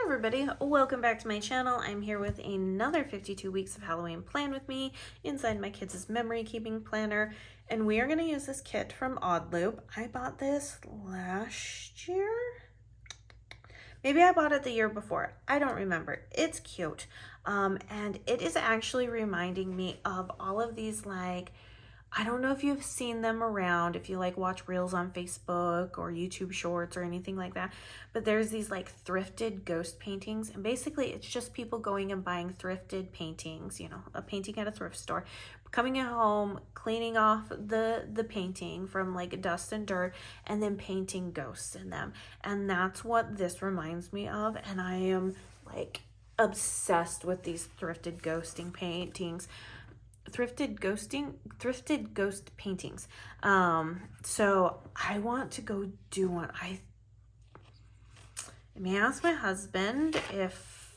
Everybody, welcome back to my channel. I'm here with another 52 weeks of Halloween plan with me inside my kids' memory keeping planner, and we are going to use this kit from Oddloop. I bought this last year. Maybe I bought it the year before. I don't remember. It's cute. And it is actually reminding me of all of these, like, I don't know if you've seen them around, if you like watch reels on Facebook or YouTube shorts or anything like that, but there's these like thrifted ghost paintings, and basically it's just people going and buying thrifted paintings, you know, a painting at a thrift store, coming at home, cleaning off the painting from like dust and dirt, and then painting ghosts in them. And that's what this reminds me of, and I am like obsessed with these thrifted ghosting paintings. Thrifted ghost paintings. So I want to go do one. I may ask my husband if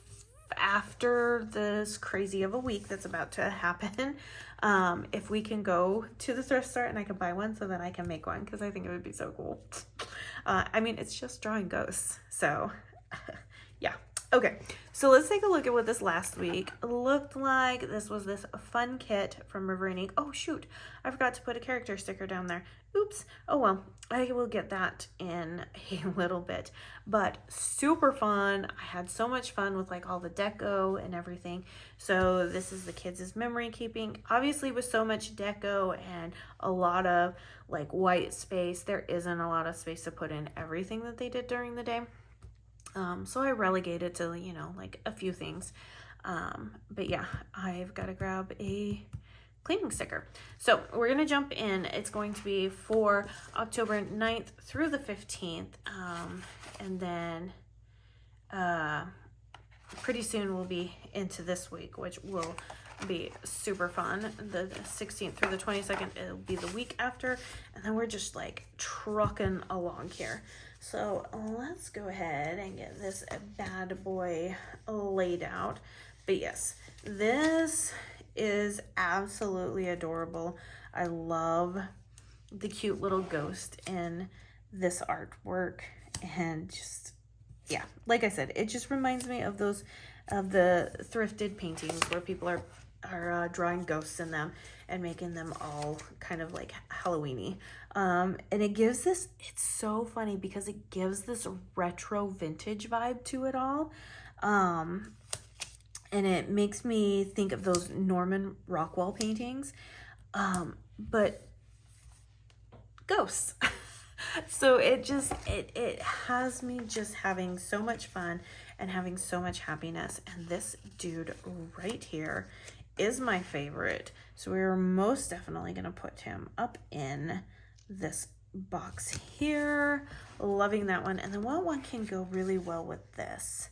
after this crazy of a week that's about to happen, if we can go to the thrift store and I can buy one so that I can make one, because I think it would be so cool. I mean, it's just drawing ghosts, so yeah. Okay, so let's take a look at what this last week looked like. This was this fun kit from River and Ink. Oh shoot, I forgot to put a character sticker down there. Oops. Oh well, I will get that in a little bit. But super fun. I had so much fun with like all the deco and everything. So this is the kids' memory keeping. Obviously with so much deco and a lot of like white space, there isn't a lot of space to put in everything that they did during the day. So I relegated to, you know, like a few things. But yeah, I've got to grab a cleaning sticker. So we're going to jump in. It's going to be for October 9th through the 15th. And then pretty soon we'll be into this week, which will be super fun. The 16th through the 22nd, it'll be the week after. And then we're just like trucking along here. So let's go ahead and get this bad boy laid out. But yes, this is absolutely adorable. I love the cute little ghost in this artwork, and just, yeah, like I said, it just reminds me of those, of the thrifted paintings where people are drawing ghosts in them and making them all kind of like Halloween-y. And it gives this, it's so funny because it gives this retro vintage vibe to it all. And it makes me think of those Norman Rockwell paintings, but ghosts. So it just, it has me just having so much fun and having so much happiness. And this dude right here is my favorite. So we're most definitely going to put him up in this box here. Loving that one. And then what one can go really well with this?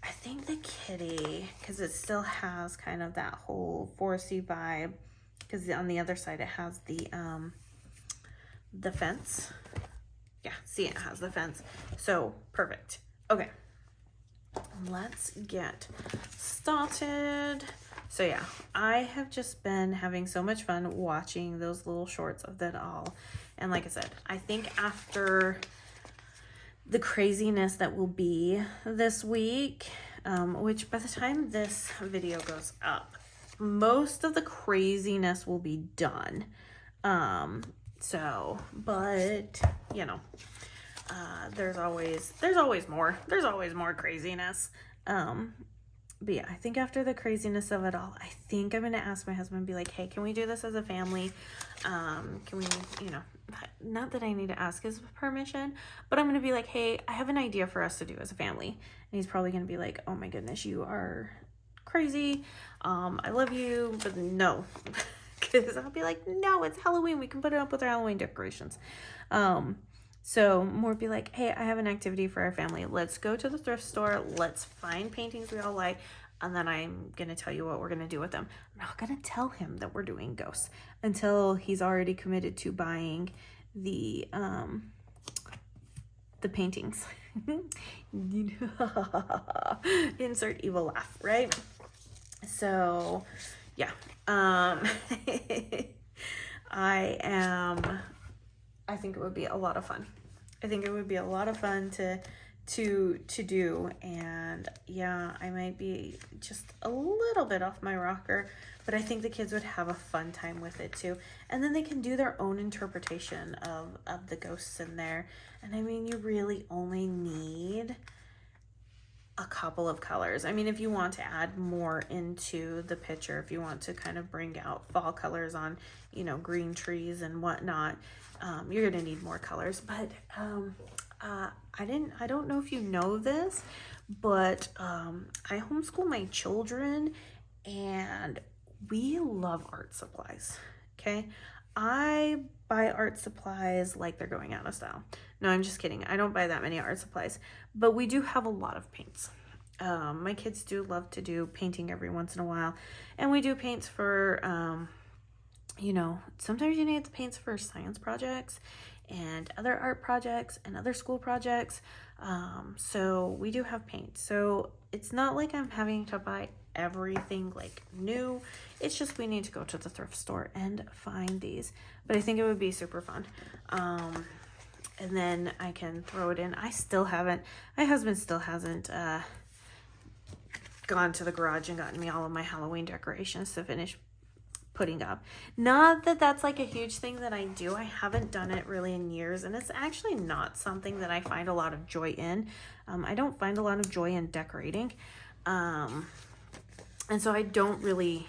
I think the kitty, because it still has kind of that whole foresty vibe, because on the other side it has the fence. Yeah, see, it has the fence. So perfect. Okay, let's get started. So yeah, I have just been having so much fun watching those little shorts of that all. And like I said, I think after the craziness that will be this week, which by the time this video goes up, most of the craziness will be done. So, but you know, there's always more craziness. But yeah, I think after the craziness of it all, I think I'm gonna ask my husband and be like, hey, can we do this as a family? Can we, you know, not that I need to ask his permission, but I'm gonna be like, hey, I have an idea for us to do as a family. And he's probably gonna be like, oh my goodness, you are crazy. I love you, but no. Because I'll be like, no, it's Halloween. We can put it up with our Halloween decorations. So more be like, hey, I have an activity for our family. Let's go to the thrift store. Let's find paintings we all like. And then I'm going to tell you what we're going to do with them. I'm not going to tell him that we're doing ghosts until he's already committed to buying the paintings. Insert evil laugh, right? So yeah, I am I think it would be a lot of fun. I think it would be a lot of fun to do. And yeah, I might be just a little bit off my rocker, but I think the kids would have a fun time with it too. And then they can do their own interpretation of the ghosts in there. And I mean, you really only need a couple of colors. I mean, if you want to add more into the picture, if you want to kind of bring out fall colors on, you know, green trees and whatnot, you're gonna need more colors. But I don't know if you know this, but I homeschool my children and we love art supplies. Okay, I buy art supplies like they're going out of style. No, I'm just kidding. I don't buy that many art supplies, but we do have a lot of paints. My kids do love to do painting every once in a while, and we do paints for, you know, sometimes you need the paints for science projects and other art projects and other school projects. So we do have paint. So it's not like I'm having to buy everything like new. It's just we need to go to the thrift store and find these. But I think it would be super fun. And then I can throw it in. My husband still hasn't gone to the garage and gotten me all of my Halloween decorations to finish putting up. Not that that's like a huge thing that I do. I haven't done it really in years, and it's actually not something that I find a lot of joy in. I don't find a lot of joy in decorating. And so I don't really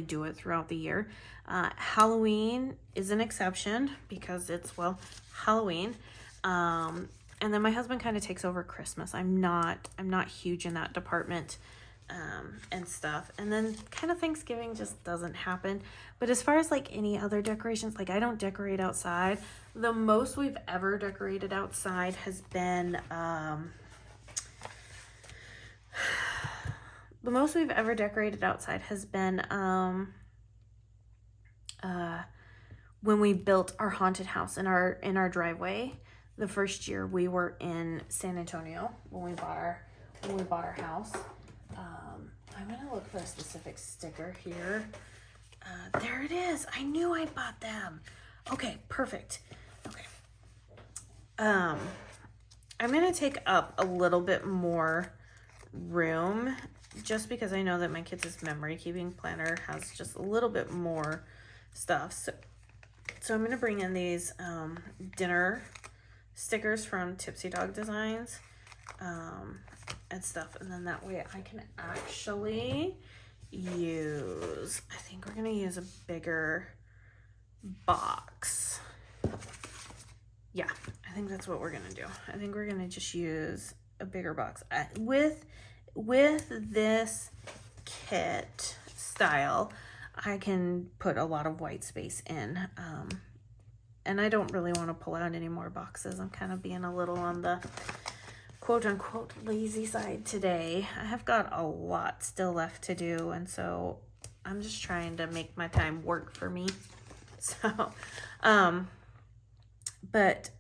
do it throughout the year. Halloween is an exception because it's, well, Halloween. And then my husband kind of takes over Christmas. I'm not huge in that department, and stuff. And then kind of Thanksgiving just doesn't happen. But as far as like any other decorations, like I don't decorate outside. The most we've ever decorated outside has been, when we built our haunted house in our driveway. The first year we were in San Antonio when we bought our house. I'm gonna look for a specific sticker here. There it is. I knew I bought them. Okay, perfect. Okay. I'm gonna take up a little bit more room just because I know that my kids' memory keeping planner has just a little bit more stuff. So I'm gonna bring in these dinner stickers from Tipsy Dog Designs, and stuff, and then that way I can actually use, I think we're gonna use a bigger box. Yeah, I think that's what we're gonna do. I think we're gonna just use a bigger box. With this kit style, I can put a lot of white space in, and I don't really want to pull out any more boxes. I'm kind of being a little on the quote-unquote lazy side today. I have got a lot still left to do, and so I'm just trying to make my time work for me. So, but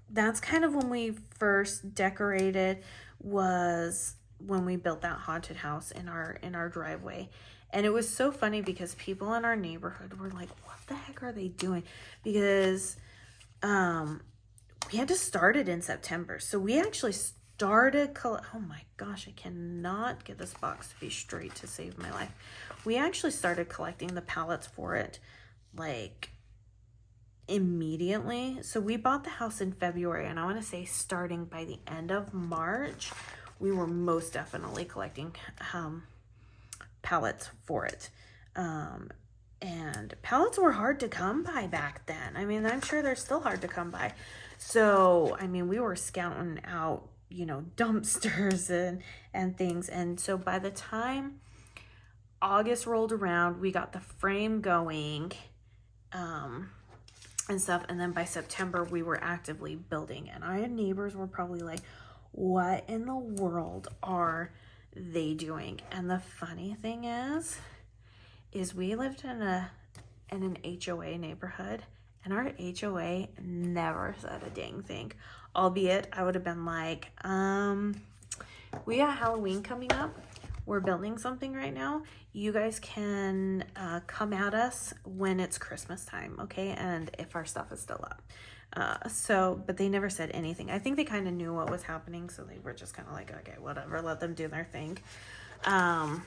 that's kind of when we first decorated, was when we built that haunted house in our driveway. And it was so funny because people in our neighborhood were like, what the heck are they doing? Because we had to start it in September. So we actually started, oh my gosh, I cannot get this box to be straight to save my life. We actually started collecting the pallets for it like immediately. So we bought the house in February, and I want to say starting by the end of March, we were most definitely collecting pallets for it. And pallets were hard to come by back then. I mean, I'm sure they're still hard to come by. So, I mean, we were scouting out, you know, dumpsters and things. And so by the time August rolled around, we got the frame going, and stuff. And then by September, we were actively building. And our neighbors were probably like, what in the world are they doing? And the funny thing is we lived in an HOA neighborhood, and our HOA never said a dang thing. Albeit I would have been like, we got Halloween coming up. we're building something right now, you guys can come at us when it's Christmas time, okay? And if our stuff is still up. But they never said anything. I think they kind of knew what was happening, so they were just kind of like, okay, whatever, let them do their thing, and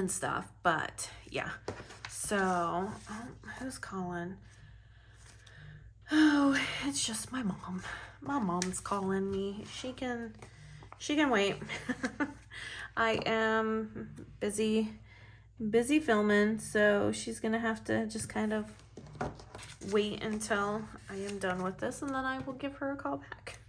stuff. But yeah, so who's calling? Oh, it's just my mom. My mom's calling me. She can wait. I am busy filming, so she's gonna have to just kind of wait until I am done with this, and then I will give her a call back.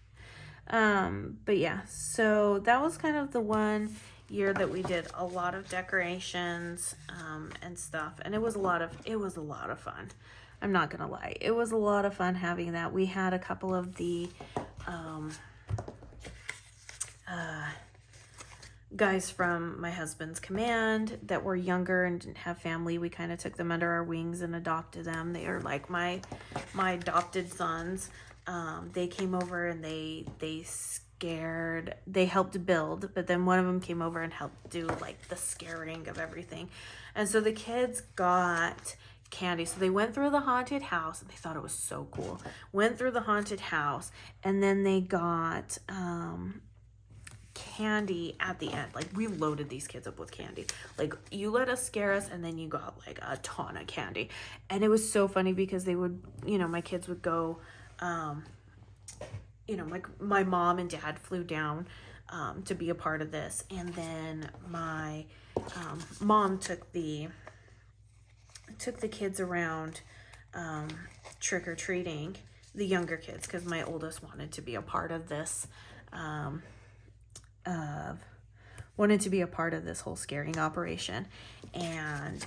But yeah, so that was kind of the one year that we did a lot of decorations and stuff, and it was a lot of fun. I'm not gonna lie, it was a lot of fun having that. We had a couple of the guys from my husband's command that were younger and didn't have family. We kind of took them under our wings and adopted them. They are like my adopted sons. They came over and they helped build, but then one of them came over and helped do like the scaring of everything. And so the kids got candy. So they went through the haunted house and they thought it was so cool. Went through the haunted house, and then they got candy at the end. Like, we loaded these kids up with candy. Like, you let us scare us, and then you got like a ton of candy. And it was so funny because they would, my kids would go, like my mom and dad flew down to be a part of this, and then my mom took the kids around trick-or-treating, the younger kids, because my oldest wanted to be a part of this whole scaring operation, and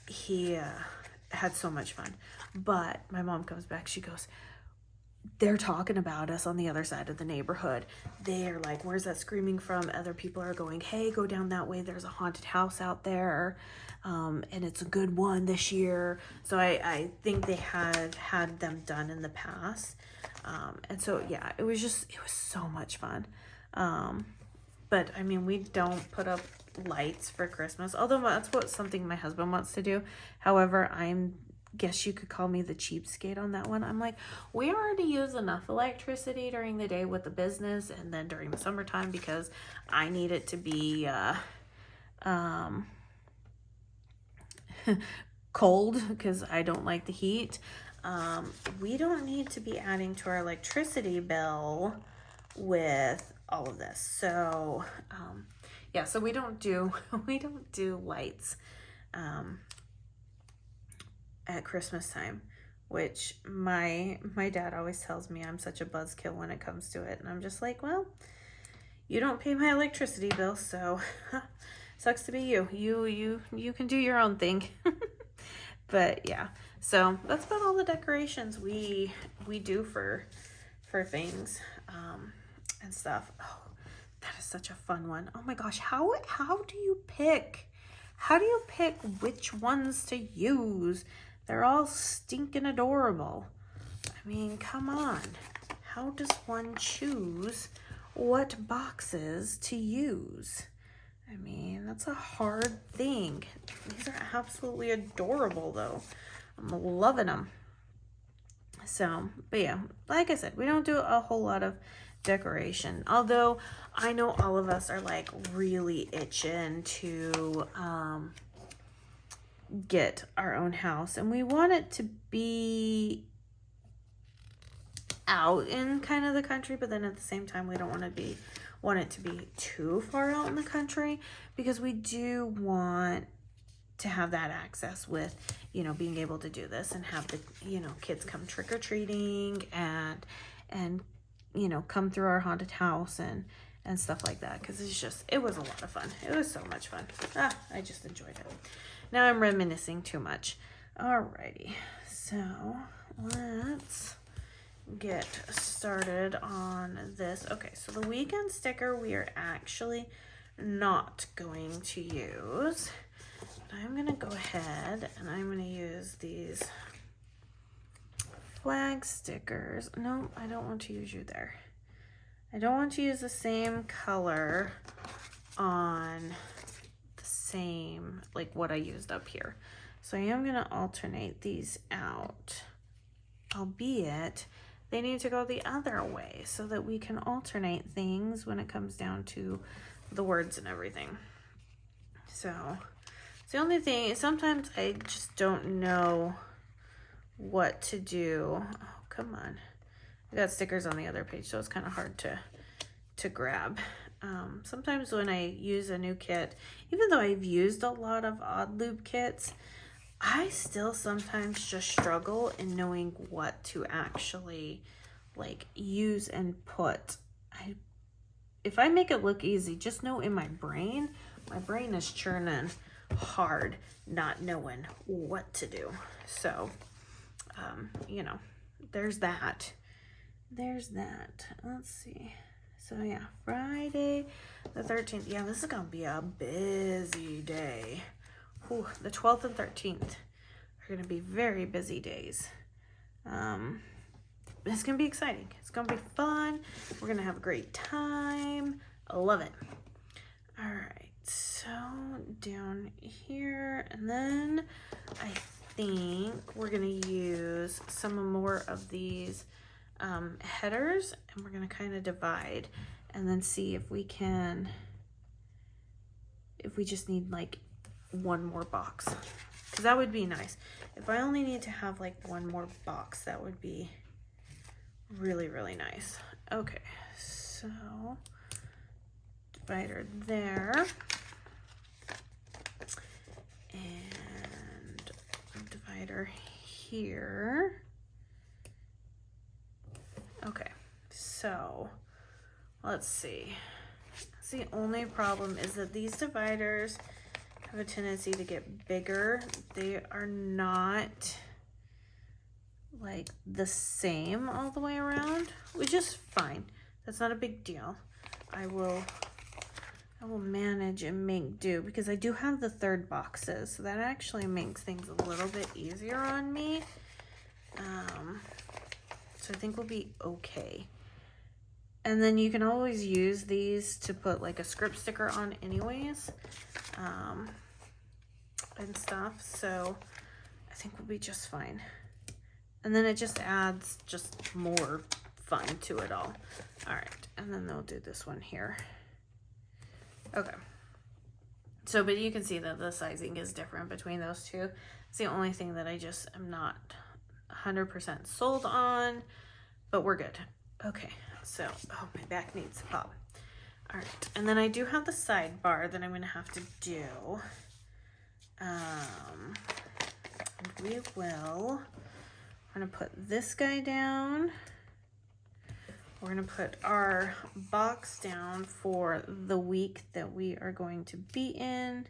he had so much fun. But my mom comes back, she goes, they're talking about us on the other side of the neighborhood. They're like, where's that screaming from? Other people are going, hey, go down that way, there's a haunted house out there, and it's a good one this year. So I think they had them done in the past, and so yeah, it was so much fun. But I mean, we don't put up lights for Christmas, although that's something my husband wants to do. However, guess you could call me the cheapskate on that one. I'm like, we already use enough electricity during the day with the business, and then during the summertime, because I need it to be cold, because I don't like the heat. We don't need to be adding to our electricity bill with all of this. So yeah, so we don't do lights at Christmas time, which my dad always tells me I'm such a buzzkill when it comes to it, and I'm just like, well, you don't pay my electricity bill, so sucks to be you. You can do your own thing. But yeah, so that's about all the decorations we do for things and stuff. Oh, that is such a fun one. Oh my gosh, how do you pick which ones to use? They're all stinking adorable. I mean, come on. How does one choose what boxes to use? I mean, that's a hard thing. These are absolutely adorable, though. I'm loving them. So, but yeah, like I said, we don't do a whole lot of decoration. Although, I know all of us are like really itching to get our own house, and we want it to be out in kind of the country, but then at the same time we don't want it to be too far out in the country, because we do want to have that access with, being able to do this and have the, kids come trick-or-treating and come through our haunted house and stuff like that, because it was a lot of fun. It was so much fun. I just enjoyed it. Now I'm reminiscing too much. Alrighty, so let's get started on this. Okay, so the weekend sticker we are actually not going to use. But I'm going to go ahead and I'm going to use these flag stickers. No, I don't want to use you there. I don't want to use the same color on the same, like what I used up here. So I am gonna alternate these out, albeit they need to go the other way so that we can alternate things when it comes down to the words and everything. So it's the only thing, sometimes I just don't know what to do. Oh, come on. I got stickers on the other page, so it's kind of hard to grab. Sometimes when I use a new kit, even though I've used a lot of Oddloop kits, I still sometimes just struggle in knowing what to actually like use and put. If I make it look easy, just know in my brain is churning hard, not knowing what to do. So, you know, there's that. There's that. Let's see. So yeah, Friday the 13th. Yeah, this is gonna be a busy day. Whew, the 12th and 13th are gonna be very busy days. It's gonna be exciting. It's gonna be fun. We're gonna have a great time. I love it. All right, so down here, and then I think we're gonna use some more of these headers, and we're gonna kind of divide and then see if we can, if we just need like one more box, because that would be nice. If I only need to have like one more box, that would be really, really nice. Okay, so divider there, and a divider here. Okay, so let's see. The only problem is that these dividers have a tendency to get bigger. They are not like the same all the way around, which is fine. That's not a big deal. I will manage and make do, because I do have the third boxes, so that actually makes things a little bit easier on me. So I think we'll be okay. And then you can always use these to put like a script sticker on anyways, and stuff. So I think we'll be just fine. And then it just adds just more fun to it all. All right, and then they'll do this one here. Okay. So, but you can see that the sizing is different between those two. It's the only thing that I just am not 100% sold on, but we're good. Okay, so, oh, my back needs to pop. All right, and then I do have the sidebar that I'm gonna have to do. And we will, we're gonna put this guy down. We're gonna put our box down for the week that we are going to be in.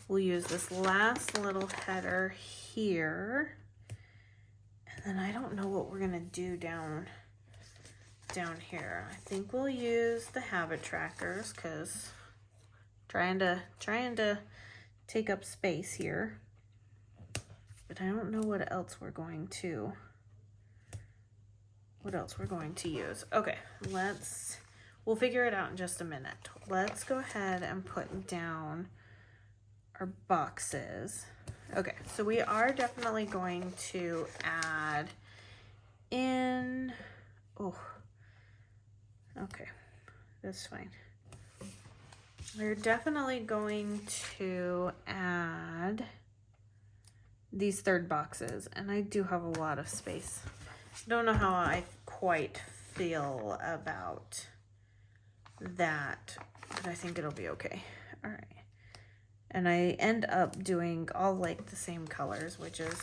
We'll use this last little header here. And then I don't know what we're gonna do down here. I think we'll use the habit trackers, because trying to take up space here. But I don't know what else we're going to use. Okay, we'll figure it out in just a minute. Let's go ahead and put down our boxes. Okay, so we are definitely going to add in, oh, okay, that's fine. We're definitely going to add these third boxes, and I do have a lot of space. Don't know how I quite feel about that, but I think it'll be okay. All right. And I end up doing all like the same colors, which is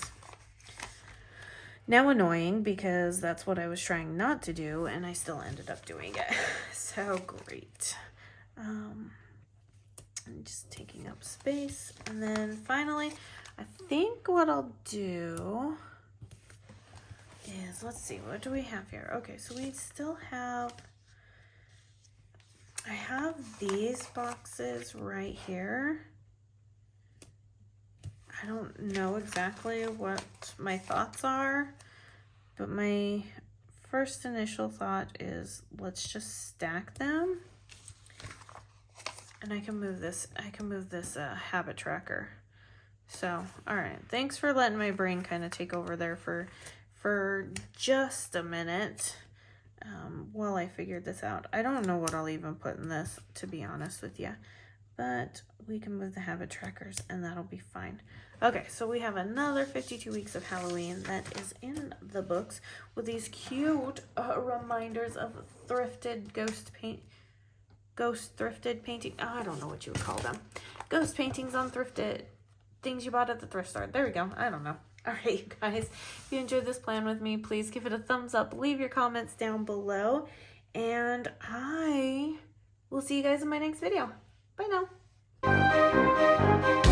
now annoying because that's what I was trying not to do, and I still ended up doing it. So great. I'm just taking up space. And then finally, I think what I'll do is, let's see, what do we have here? Okay, so we still have, I have these boxes right here. I don't know exactly what my thoughts are, but my first initial thought is let's just stack them And I can move this habit tracker. So, all right. Thanks for letting my brain kind of take over there for just a minute while I figured this out. I don't know what I'll even put in this, to be honest with you. But we can move the habit trackers and that'll be fine. Okay, so we have another 52 weeks of Halloween that is in the books with these cute reminders of thrifted thrifted painting. Oh, I don't know what you would call them. Ghost paintings on thrifted things you bought at the thrift store. There we go. I don't know. All right, you guys. If you enjoyed this plan with me, please give it a thumbs up. Leave your comments down below. And I will see you guys in my next video. Bye now.